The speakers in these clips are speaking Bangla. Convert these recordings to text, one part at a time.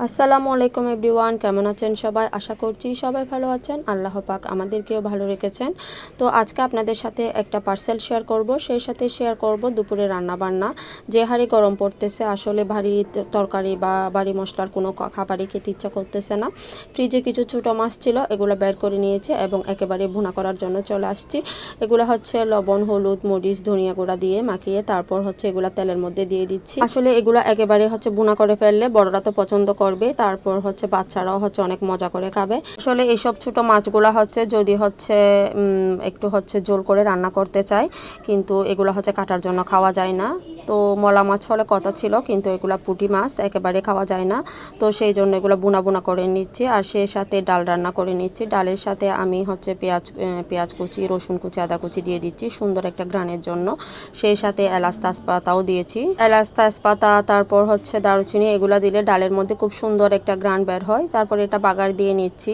আসসালামু আলাইকুম এভরিওয়ান, কেমন আছেন সবাই? আশা করছি সবাই ভালো আছেন। আল্লাহ পাক আমাদেরকেও ভালো রেখেছেন। তো আজকে আপনাদের সাথে একটা পার্সেল শেয়ার করব, সেই সাথে শেয়ার করব দুপুরে রান্না বান্না। যে হারে গরম পড়তেছে, আসলে ভারী তরকারি বা ভারী মশলার কোনো খাবারই খেতে ইচ্ছা করতেছে না। ফ্রিজে কিছু ছোটো মাছ ছিল, এগুলো বের করে নিয়েছি এবং একেবারে ভুনা করার জন্য চলে আসছি। এগুলো হচ্ছে লবণ, হলুদ, মরিচ, ধনিয়া গুঁড়া দিয়ে মাখিয়ে তারপর হচ্ছে এগুলো তেলের মধ্যে দিয়ে দিচ্ছি। আসলে এগুলো একেবারে হচ্ছে ভুনা করে ফেললে বড়রা তো পছন্দ করবে, তারপর হচ্ছে বাচ্চারাও হচ্ছে অনেক মজা করে খাবে। আসলে এইসব ছোট মাছগুলা হচ্ছে যদি হচ্ছে একটু হচ্ছে ঝোল করে রান্না করতে চাই, কিন্তু এগুলো হচ্ছে কাটার জন্য খাওয়া যায় না। তো মলা মাছ হলে কথা ছিল, কিন্তু এগুলা পুঁটি মাছ একেবারে খাওয়া যায় না। তো সেই জন্য এগুলো বুনা বুনা করে নিচ্ছি, আর সেই সাথে ডাল রান্না করে নিচ্ছি। ডালের সাথে আমি হচ্ছে পেঁয়াজ কুচি, রসুন কুচি, আদা কুচি দিয়ে দিচ্ছি সুন্দর একটা ঘ্রাণের জন্য। সেই সাথে এলাচ তেজপাতাও দিয়েছি। এলাচ তেজপাতা তারপর হচ্ছে দারুচিনি, এগুলা দিলে ডালের মধ্যে খুব সুন্দর একটা ঘ্রাণ বের হয়। তারপর এটা বাগার দিয়ে নিচ্ছি।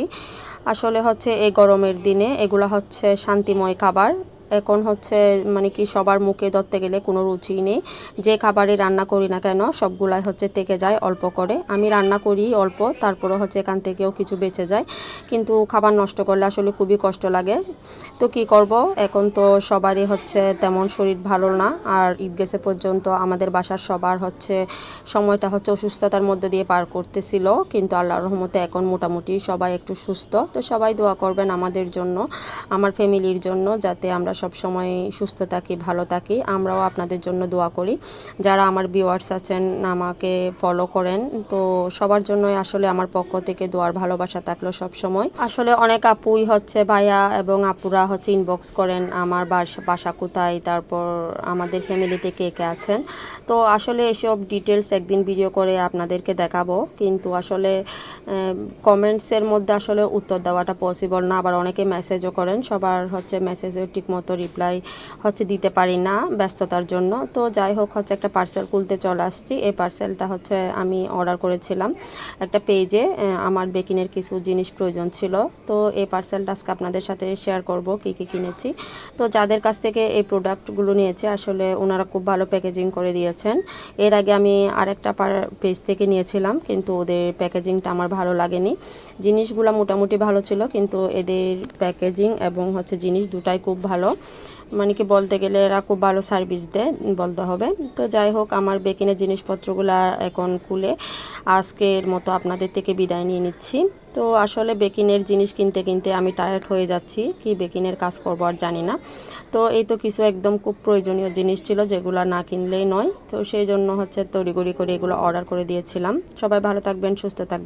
আসলে হচ্ছে এই গরমের দিনে এগুলা হচ্ছে শান্তিময় খাবার। এখন হচ্ছে মানে কি সবার মুখে ধরতে গেলে কোনো রুচি নেই। যে খাবারই রান্না করি না কেন সবগুলাই হচ্ছে থেকে যায় অল্প করে। আমি রান্না করি অল্প, তারপরে হচ্ছে এখান থেকেও কিছু বেঁচে যায়, কিন্তু খাবার নষ্ট করলে আসলে খুবই কষ্ট লাগে। তো কি করব, এখন তো সবারই হচ্ছে তেমন শরীর ভালো না। আর ঈদ গেছে পর্যন্ত আমাদের বাসার সবার হচ্ছে সময়টা হচ্ছে অসুস্থতার মধ্যে দিয়ে পার করতেছিল, কিন্তু আল্লাহর রহমতে এখন মোটামুটি সবাই একটু সুস্থ। তো সবাই দোয়া করবেন আমাদের জন্য, আমার ফ্যামিলির জন্য, যাতে আমরা সব সময় সুস্থ থাকি, ভালো থাকি। আমরাও আপনাদের জন্য দোয়া করি। যারা আমার ভিউয়ার্স আছেন, আমাকে ফলো করেন, তো সবার জন্যই আসলে আমার পক্ষ থেকে দোয়ার ভালোবাসা থাকলো সব সময়। আসলে অনেক আপুই হচ্ছে ভাইয়া এবং আপুরা হচ্ছে ইনবক্স করেন আমার বাসা কোথায়, তারপর আমাদের ফ্যামিলিতে কে কে আছেন। তো আসলে এসব ডিটেলস একদিন ভিডিও করে আপনাদেরকে দেখাবো, কিন্তু আসলে কমেন্টসের মধ্যে আসলে উত্তর দেওয়াটা পসিবল না। আবার অনেকে মেসেজও করেন, সবার হচ্ছে মেসেজের ঠিকমতো রিপ্লাই হচ্ছে দিতে পারি না ব্যস্ততার জন্য। তো যাই হোক, হচ্ছে একটা পার্সেল খুলতে চলে আসছি। এই পার্সেলটা হচ্ছে আমি অর্ডার করেছিলাম একটা পেজে। আমার বেকিনের কিছু জিনিস প্রয়োজন ছিল, তো এই পার্সেলটা আজকে আপনাদের সাথে শেয়ার করব কী কী কিনেছি। তো যাদের কাছ থেকে এই প্রোডাক্টগুলো নিয়েছে আসলে ওনারা খুব ভালো প্যাকেজিং করে দিয়েছেন। এর আগে আমি আরেকটা পেজ থেকে নিয়েছিলাম, কিন্তু ওদের প্যাকেজিংটা আমার ভালো লাগেনি। জিনিসগুলো মোটামুটি ভালো ছিল, কিন্তু এদের প্যাকেজিং এবং হচ্ছে জিনিস দুটাই খুব ভালো। মানে কি বলতে গেলে এরা খুব ভালো সার্ভিস দেয় বলতে হবে। তো যাই হোক, আমার বেকিনের জিনিসপত্রগুলো এখন খুলে আজকের মতো আপনাদের থেকে বিদায় নিয়ে নিচ্ছি। তো আসলে বেকিনের জিনিস কিনতে কিনতে আমি টায়ার্ড হয়ে যাচ্ছি, কি বেকিনের কাজ করবো আর জানি না। তো এই তো কিছু একদম খুব প্রয়োজনীয় জিনিস ছিল যেগুলো না কিনলেই নয়, তো সেই জন্য হচ্ছে তড়িঘড়ি করে এগুলো অর্ডার করে দিয়েছিলাম। সবাই ভালো থাকবেন, সুস্থ থাকবেন।